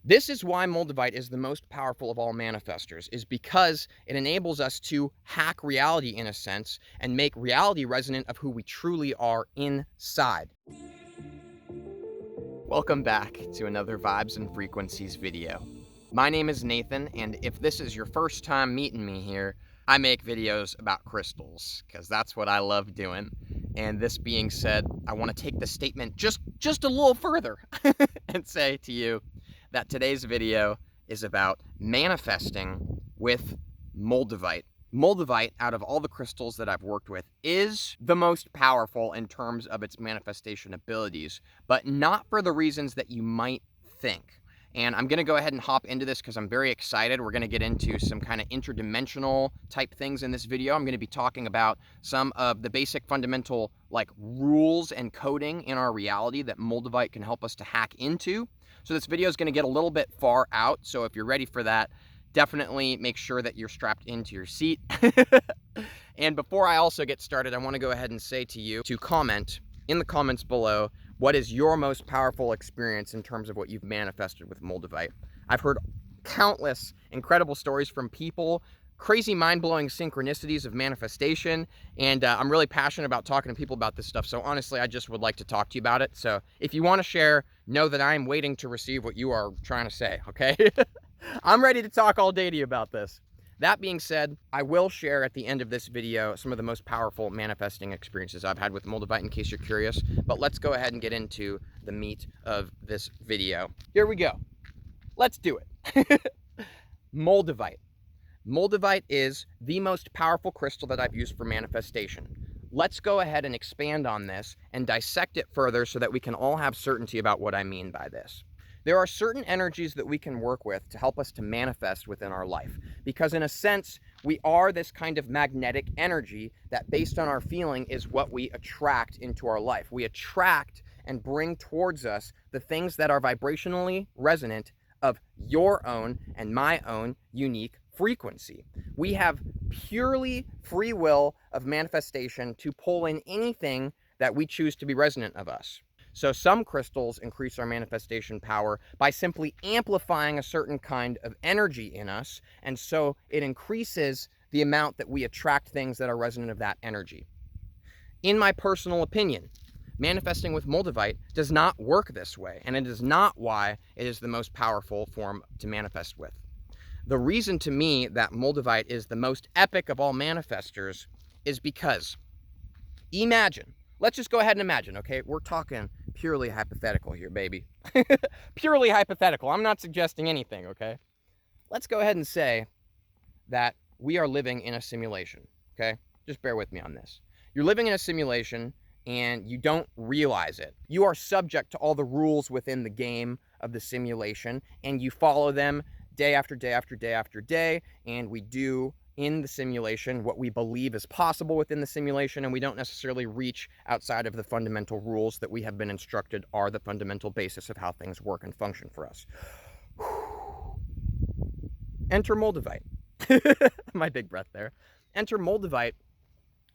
This is why Moldavite is the most powerful of all manifestors, is because it enables us to hack reality in a sense and make reality resonant of who we truly are inside. Welcome back to another Vibes and Frequencies video. My name is Nathan, and if this is your first time meeting me here, I make videos about crystals, because that's what I love doing. And this being said, I want to take the statement just a little further and say to you that today's video is about manifesting with Moldavite. Moldavite, out of all the crystals that I've worked with, is the most powerful in terms of its manifestation abilities, but not for the reasons that you might think. And I'm going to go ahead and hop into this because I'm very excited. We're going to get into some kind of interdimensional type things in this video. I'm going to be talking about some of the basic fundamental rules and coding in our reality that Moldavite can help us to hack into. So this video is going to get a little bit far out. So if you're ready for that, definitely make sure that you're strapped into your seat. And before I also get started, I want to go ahead and say to you to comment in the comments below, what is your most powerful experience in terms of what you've manifested with Moldavite? I've heard countless incredible stories from people, crazy mind-blowing synchronicities of manifestation, and I'm really passionate about talking to people about this stuff. So honestly, I just would like to talk to you about it. So if you want to share, know that I'm waiting to receive what you are trying to say, okay? I'm ready to talk all day to you about this. That being said, I will share at the end of this video some of the most powerful manifesting experiences I've had with Moldavite in case you're curious. But let's go ahead and get into the meat of this video. Here we go. Let's do it. Moldavite. Moldavite is the most powerful crystal that I've used for manifestation. Let's go ahead and expand on this and dissect it further so that we can all have certainty about what I mean by this. There are certain energies that we can work with to help us to manifest within our life. Because in a sense, we are this kind of magnetic energy that based on our feeling is what we attract into our life. We attract and bring towards us the things that are vibrationally resonant of your own and my own unique frequency. We have purely free will of manifestation to pull in anything that we choose to be resonant of us. So some crystals increase our manifestation power by simply amplifying a certain kind of energy in us, and so it increases the amount that we attract things that are resonant of that energy. In my personal opinion, manifesting with Moldavite does not work this way, and it is not why it is the most powerful form to manifest with. The reason to me that Moldavite is the most epic of all manifestors is because, imagine, let's just go ahead and imagine, okay? We're talking purely hypothetical here, baby. Purely hypothetical. I'm not suggesting anything, okay? Let's go ahead and say that we are living in a simulation, okay? Just bear with me on this. You're living in a simulation and you don't realize it. You are subject to all the rules within the game of the simulation and you follow them day after day after day after day, and we do in the simulation what we believe is possible within the simulation, and we don't necessarily reach outside of the fundamental rules that we have been instructed are the fundamental basis of how things work and function for us. Enter Moldavite. My big breath there. Enter Moldavite.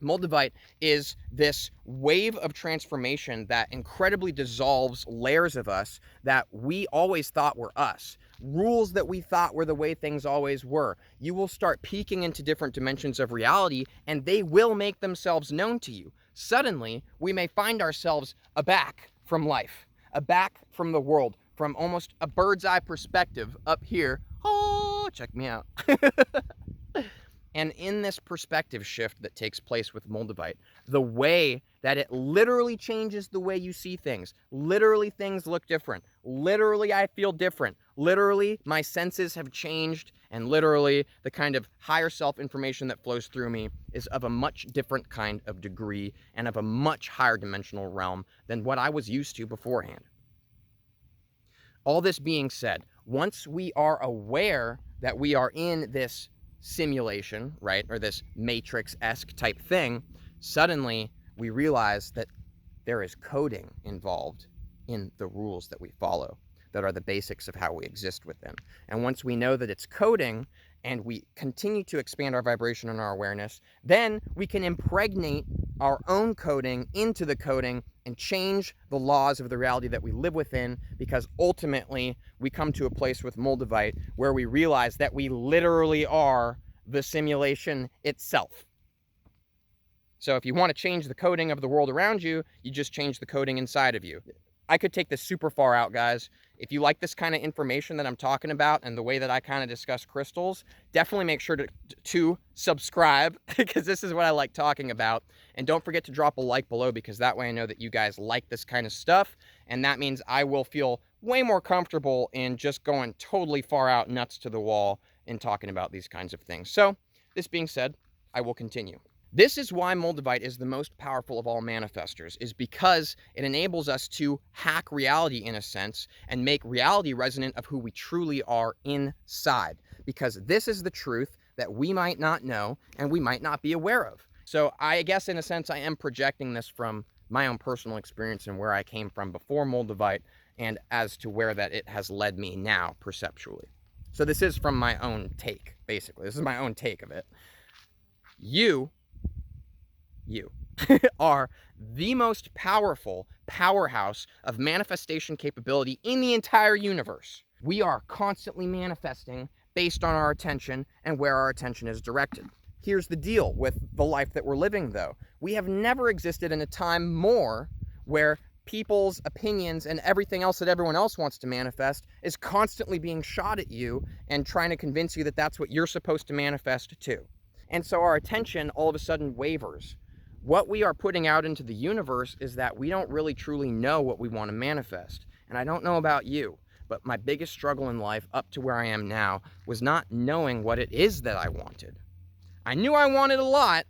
Moldavite is this wave of transformation that incredibly dissolves layers of us that we always thought were us. Rules that we thought were the way things always were. You will start peeking into different dimensions of reality and they will make themselves known to you. Suddenly, we may find ourselves aback from life, aback from the world, from almost a bird's eye perspective up here. Oh, check me out. And in this perspective shift that takes place with Moldavite, the way that it literally changes the way you see things, literally things look different, literally I feel different, literally my senses have changed, and literally the kind of higher self information that flows through me is of a much different kind of degree and of a much higher dimensional realm than what I was used to beforehand. All this being said, once we are aware that we are in this simulation, right, or this Matrix-esque type thing, suddenly we realize that there is coding involved in the rules that we follow. that are the basics of how we exist within. And once we know that it's coding and we continue to expand our vibration and our awareness, then we can impregnate our own coding into the coding and change the laws of the reality that we live within, because ultimately we come to a place with Moldavite where we realize that we literally are the simulation itself. So if you want to change the coding of the world around you, you just change the coding inside of you. I could take this super far out, guys. If you like this kind of information that I'm talking about and the way that I kind of discuss crystals, definitely make sure to subscribe, because this is what I like talking about. And don't forget to drop a like below, because that way I know that you guys like this kind of stuff. And that means I will feel way more comfortable in just going totally far out, nuts to the wall, in talking about these kinds of things. So this being said, I will continue. This is why Moldavite is the most powerful of all manifestors, is because it enables us to hack reality in a sense and make reality resonant of who we truly are inside. Because this is the truth that we might not know and we might not be aware of. So I guess in a sense I am projecting this from my own personal experience and where I came from before Moldavite, and as to where that it has led me now perceptually. So this is from my own take, basically. This is my own take of it. You are the most powerful powerhouse of manifestation capability in the entire universe. We are constantly manifesting based on our attention and where our attention is directed. Here's the deal with the life that we're living, though. We have never existed in a time more where people's opinions and everything else that everyone else wants to manifest is constantly being shot at you and trying to convince you that that's what you're supposed to manifest too. And so our attention all of a sudden wavers. What we are putting out into the universe is that we don't really truly know what we want to manifest. And I don't know about you, but my biggest struggle in life up to where I am now was not knowing what it is that I wanted. I knew I wanted a lot,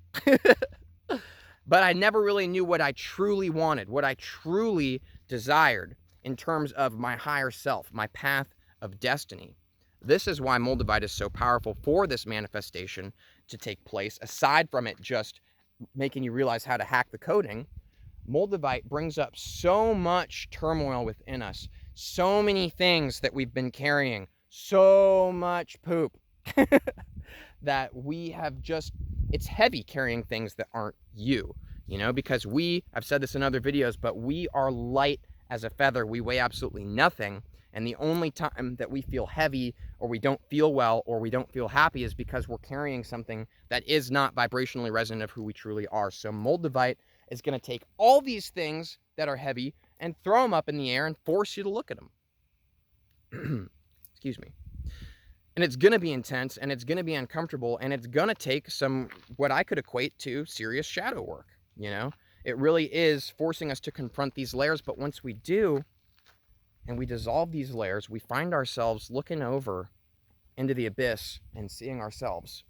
but I never really knew what I truly wanted, what I truly desired in terms of my higher self, my path of destiny. This is why Moldavite is so powerful for this manifestation to take place. Aside from it just making you realize how to hack the coding, Moldavite brings up so much turmoil within us, so many things that we've been carrying, so much poop that we have just, it's heavy carrying things that aren't you, because I've said this in other videos, but we are light as a feather. We weigh absolutely nothing. And the only time that we feel heavy or we don't feel well or we don't feel happy is because we're carrying something that is not vibrationally resonant of who we truly are. So Moldavite is going to take all these things that are heavy and throw them up in the air and force you to look at them. Excuse me. And it's going to be intense and it's going to be uncomfortable and it's going to take some, what I could equate to serious shadow work. It really is forcing us to confront these layers. But once we do, and we dissolve these layers, we find ourselves looking over into the abyss and seeing ourselves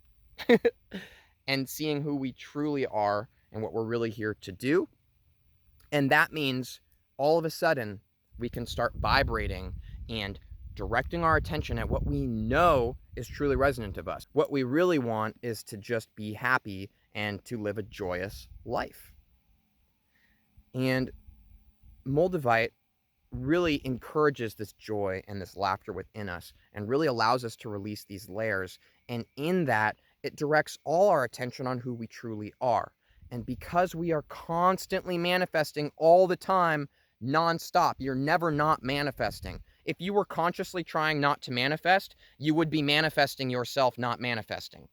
and seeing who we truly are and what we're really here to do. And that means all of a sudden we can start vibrating and directing our attention at what we know is truly resonant of us. What we really want is to just be happy and to live a joyous life. And Moldavite really encourages this joy and this laughter within us and really allows us to release these layers. And in that, it directs all our attention on who we truly are. And because we are constantly manifesting all the time, nonstop, you're never not manifesting. If you were consciously trying not to manifest, you would be manifesting yourself not manifesting.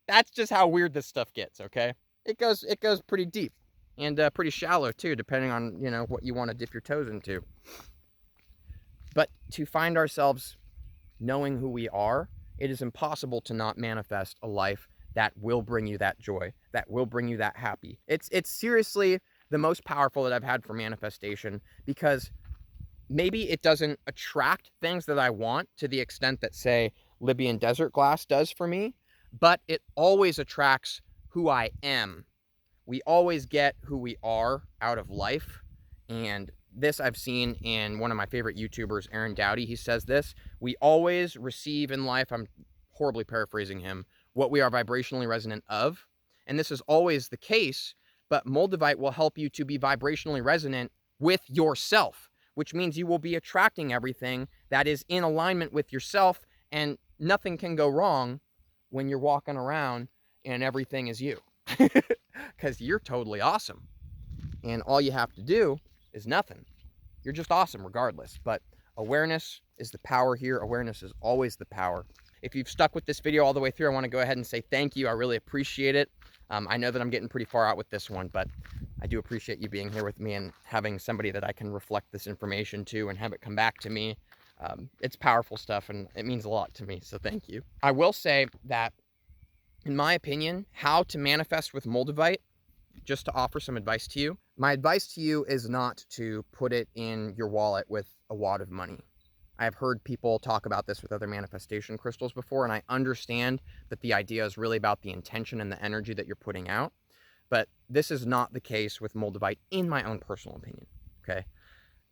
That's just how weird this stuff gets, okay? It goes pretty deep. And pretty shallow too, depending on, what you want to dip your toes into. But to find ourselves knowing who we are, it is impossible to not manifest a life that will bring you that joy, that will bring you that happy. It's seriously the most powerful that I've had for manifestation, because maybe it doesn't attract things that I want to the extent that, say, Libyan desert glass does for me, but it always attracts who I am. We always get who we are out of life. And this I've seen in one of my favorite YouTubers, Aaron Dowdy. He says this: we always receive in life, I'm horribly paraphrasing him, what we are vibrationally resonant of. And this is always the case, but Moldavite will help you to be vibrationally resonant with yourself, which means you will be attracting everything that is in alignment with yourself, and nothing can go wrong when you're walking around and everything is you. Because you're totally awesome. And all you have to do is nothing. You're just awesome regardless. But awareness is the power here. Awareness is always the power. If you've stuck with this video all the way through, I want to go ahead and say thank you. I really appreciate it. I know that I'm getting pretty far out with this one, but I do appreciate you being here with me and having somebody that I can reflect this information to and have it come back to me. It's powerful stuff, and it means a lot to me, so thank you. I will say that, in my opinion, how to manifest with Moldavite, just to offer some advice to you, my advice to you is not to put it in your wallet with a wad of money. I've heard people talk about this with other manifestation crystals before, and I understand that the idea is really about the intention and the energy that you're putting out. But this is not the case with Moldavite, in my own personal opinion, okay?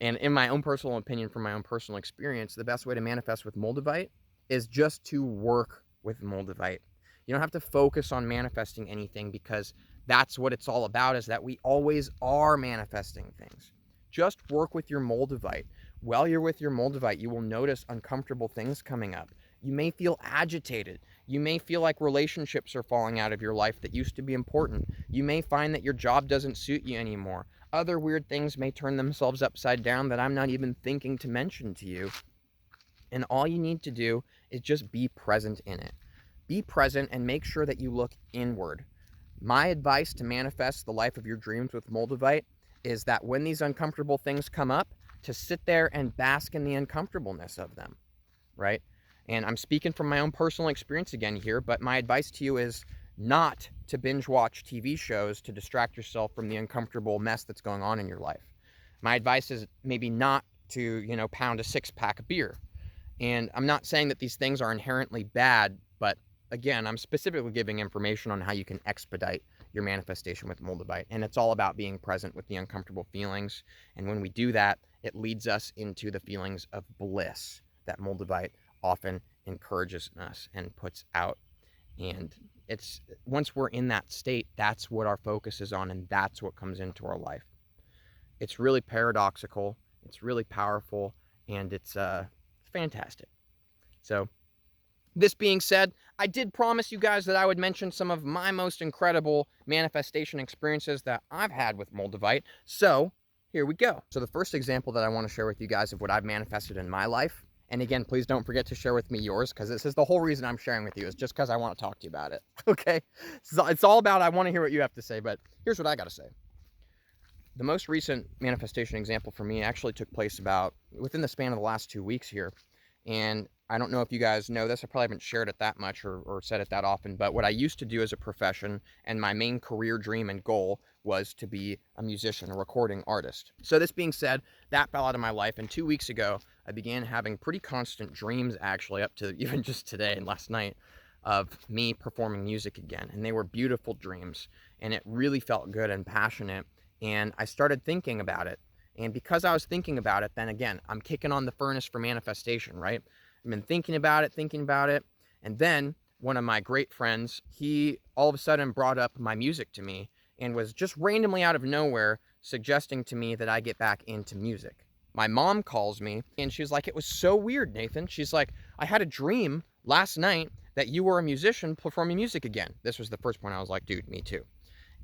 And in my own personal opinion, from my own personal experience, the best way to manifest with Moldavite is just to work with Moldavite. You don't have to focus on manifesting anything, because that's what it's all about, is that we always are manifesting things. Just work with your Moldavite. While you're with your Moldavite, you will notice uncomfortable things coming up. You may feel agitated. You may feel like relationships are falling out of your life that used to be important. You may find that your job doesn't suit you anymore. Other weird things may turn themselves upside down that I'm not even thinking to mention to you. And all you need to do is just be present in it. Be present and make sure that you look inward. My advice to manifest the life of your dreams with Moldavite is that when these uncomfortable things come up, to sit there and bask in the uncomfortableness of them, right? And I'm speaking from my own personal experience again here, but my advice to you is not to binge watch TV shows to distract yourself from the uncomfortable mess that's going on in your life. My advice is maybe not to, pound a 6-pack of beer. And I'm not saying that these things are inherently bad, but again, I'm specifically giving information on how you can expedite your manifestation with Moldavite. And it's all about being present with the uncomfortable feelings. And when we do that, it leads us into the feelings of bliss that Moldavite often encourages us and puts out. And it's once we're in that state, that's what our focus is on, and that's what comes into our life. It's really paradoxical, it's really powerful, and it's fantastic. So this being said, I did promise you guys that I would mention some of my most incredible manifestation experiences that I've had with Moldavite. So here we go. So the first example that I want to share with you guys of what I've manifested in my life, and again, please don't forget to share with me yours, because this is the whole reason I'm sharing with you, is just because I want to talk to you about it, okay? So it's all about, I want to hear what you have to say, but here's what I got to say. The most recent manifestation example for me actually took place about within the span of the last 2 weeks here. And I don't know if you guys know this, I probably haven't shared it that much or said it that often, but what I used to do as a profession and my main career dream and goal was to be a musician, a recording artist. So this being said, that fell out of my life, and 2 weeks ago, I began having pretty constant dreams, actually, up to even just today and last night, of me performing music again. And they were beautiful dreams, and it really felt good and passionate, and I started thinking about it. And because I was thinking about it, then again, I'm kicking on the furnace for manifestation, right? I've been thinking about it, and then one of my great friends, he all of a sudden brought up my music to me and was just randomly out of nowhere suggesting to me that I get back into music. My mom calls me and she's like, "It was so weird, Nathan." She's like, "I had a dream last night that you were a musician performing music again." This was the first point I was like, "Dude, me too."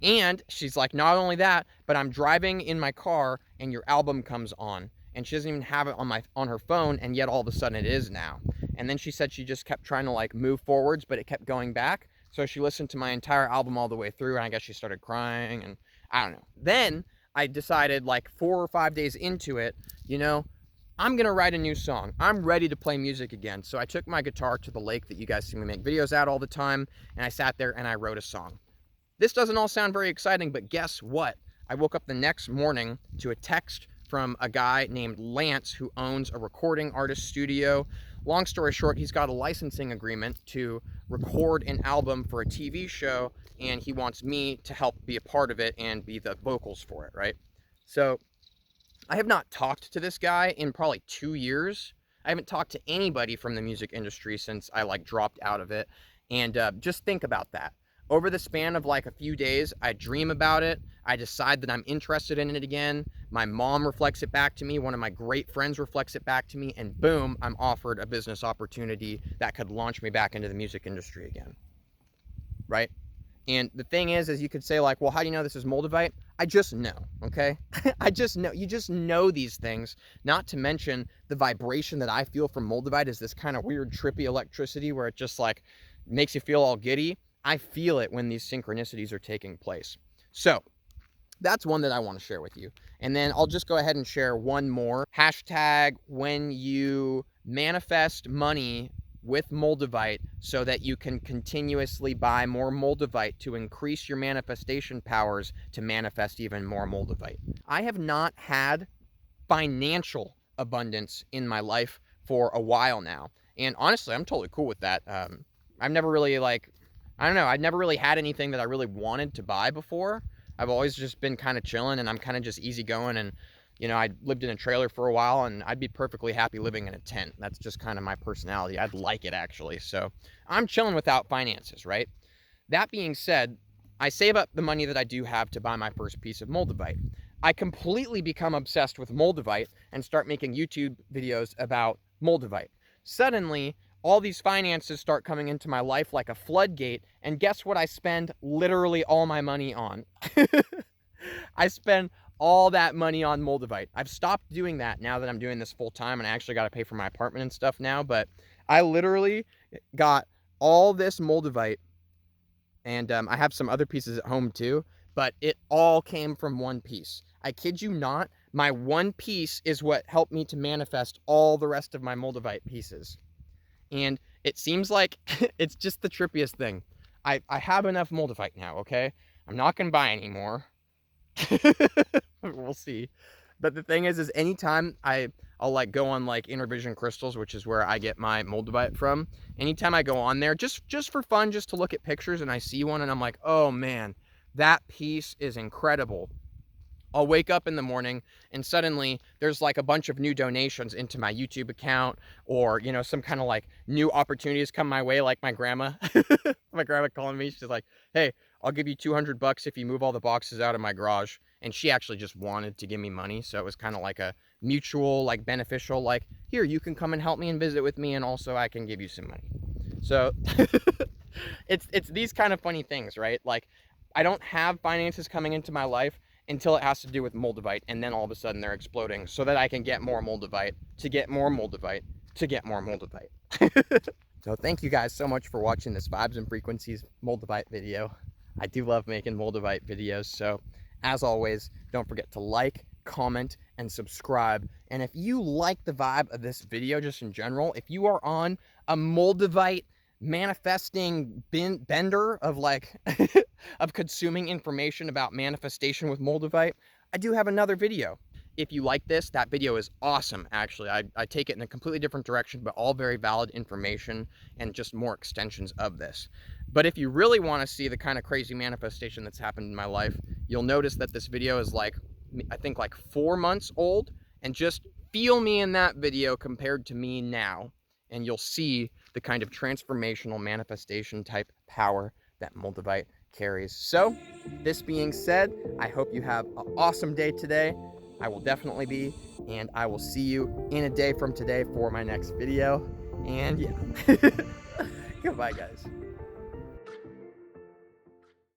And she's like, "Not only that, but I'm driving in my car and your album comes on." And she doesn't even have it on her phone, and yet all of a sudden it is now. And then she said she just kept trying to like move forwards, but it kept going back. So she listened to my entire album all the way through, and I guess she started crying, and I don't know. Then I decided, like 4 or 5 days into it, I'm gonna write a new song. I'm ready to play music again. So I took my guitar to the lake that you guys see me make videos at all the time, and I sat there and I wrote a song. This doesn't all sound very exciting, but guess what? I woke up the next morning to a text from a guy named Lance, who owns a recording artist studio. Long story short, he's got a licensing agreement to record an album for a TV show, and he wants me to help be a part of it and be the vocals for it, right? So I have not talked to this guy in probably 2 years. I haven't talked to anybody from the music industry since I dropped out of it. And just think about that. Over the span of like a few days, I dream about it. I decide that I'm interested in it again. My mom reflects it back to me. One of my great friends reflects it back to me. And boom, I'm offered a business opportunity that could launch me back into the music industry again. Right? And the thing is you could say like, well, how do you know this is Moldavite? I just know, okay? I just know. You just know these things. Not to mention the vibration that I feel from Moldavite is this kind of weird, trippy electricity where it just like makes you feel all giddy. I feel it when these synchronicities are taking place. So that's one that I want to share with you. And then I'll just go ahead and share one more. Hashtag when you manifest money with Moldavite so that you can continuously buy more Moldavite to increase your manifestation powers to manifest even more Moldavite. I have not had financial abundance in my life for a while now. And honestly, I'm totally cool with that. I've never really I don't know, I'd never really had anything that I really wanted to buy before. I've always just been kind of chilling, and I'm kind of just easygoing. And, you know, I lived in a trailer for a while, and I'd be perfectly happy living in a tent. That's just kind of my personality. I'd like it, actually. So I'm chilling without finances, right? That being said, I save up the money that I do have to buy my first piece of Moldavite. I completely become obsessed with Moldavite and start making YouTube videos about Moldavite. Suddenly, all these finances start coming into my life like a floodgate, and guess what I spend literally all my money on? I spend all that money on Moldavite. I've stopped doing that now that I'm doing this full time, and I actually got to pay for my apartment and stuff now, but I literally got all this Moldavite, and I have some other pieces at home too, but it all came from one piece. I kid you not, my one piece is what helped me to manifest all the rest of my Moldavite pieces. And it seems like it's just the trippiest thing. I have enough Moldavite now, okay? I'm not going to buy any more. We'll see. But the thing is anytime I'll like go on like Inner Vision Crystals, which is where I get my Moldavite from. Anytime I go on there, just for fun, just to look at pictures, and I see one and I'm like, oh man, that piece is incredible. I'll wake up in the morning and suddenly there's like a bunch of new donations into my YouTube account, or, you know, some kind of like new opportunities come my way, like my grandma. My grandma calling me, she's like, hey, I'll give you $200 if you move all the boxes out of my garage. And she actually just wanted to give me money. So it was kind of like a mutual, like beneficial, like, here, you can come and help me and visit with me, and also I can give you some money. So it's these kind of funny things, right? Like, I don't have finances coming into my life until it has to do with Moldavite, and then all of a sudden they're exploding so that I can get more Moldavite, to get more Moldavite, to get more Moldavite. So thank you guys so much for watching this Vibes and Frequencies Moldavite video. I do love making Moldavite videos, so as always, don't forget to like, comment, and subscribe. And if you like the vibe of this video just in general, if you are on a Moldavite manifesting bender of like of consuming information about manifestation with Moldavite, I do have another video. If you like this, that video is awesome, actually. I take it in a completely different direction, but all very valid information and just more extensions of this. But if you really want to see the kind of crazy manifestation that's happened in my life, you'll notice that this video is like, I think like 4 months old, and just feel me in that video compared to me now, and you'll see the kind of transformational manifestation type power that Moldavite carries. So, this being said, I hope you have an awesome day today. I will definitely be, and I will see you in a day from today for my next video. And yeah, goodbye guys.